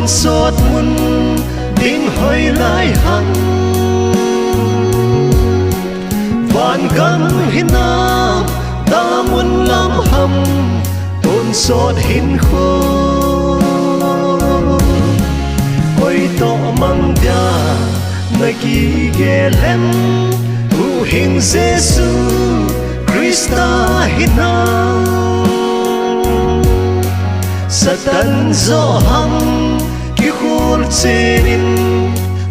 sọt mun tiếng hơi lại hằng vạn gắn hin nam ta muốn làm hầm tôn sọt hin khô ôi to mang dia nơi kỳ ghé lem u hình Giêsu Christa hin nam Satan zo hang ki khul chenin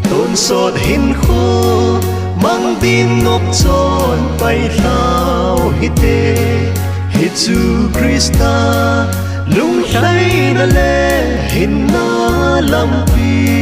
tôn sot hin kho mang din ngop chon pai lao hite hi chu Christa lung khai na le hin na lampi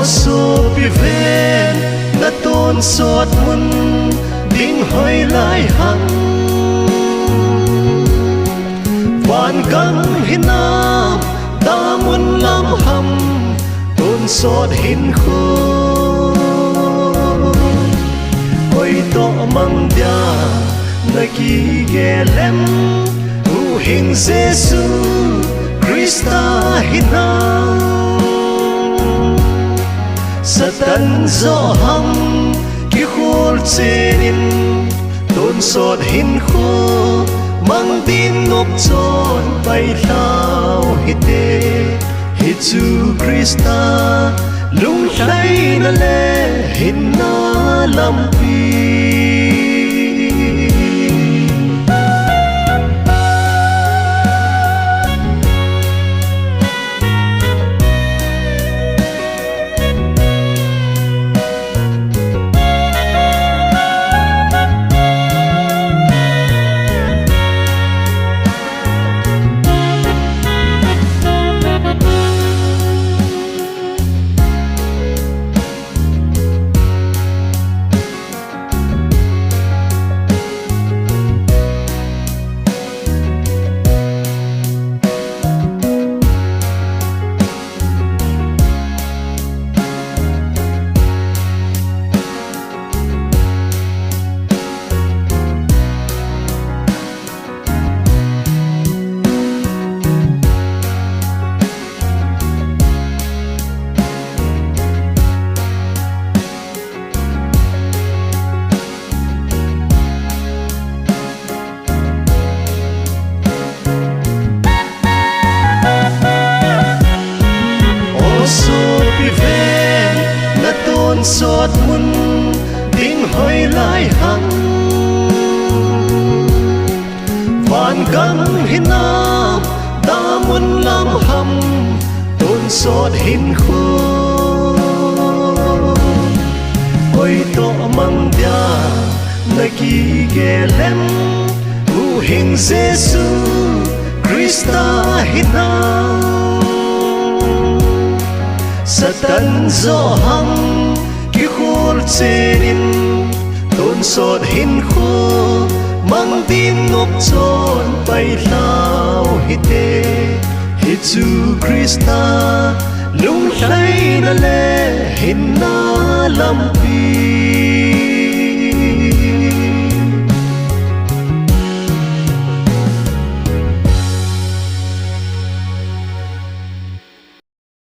so pi ven na tôn sọt mun tiếng hơi lại hằng vạn gắn hin nam ta muốn làm hầm tôn sọt hin khô ôi to mang dia nơi kỳ ghé lem u hình Giêsu Christa hin nam Satan zo hang ki khul chenin tôn sot hin kho mang tin ngop chon pai lao hite hi chu Christa lung khai na le hin na lampi sọt mun tiếng hơi lại hằng vạn gắn hin nam ta muốn làm hầm tôn sọt hin khô ôi to mang dia nơi kỳ ghé lem u hình Giêsu Christa hin nam Satan zo hang ki khul chenin tôn sot hin kho mang tin ngop chon pai lao hite hi chu Christa lung khai na le hin na lampi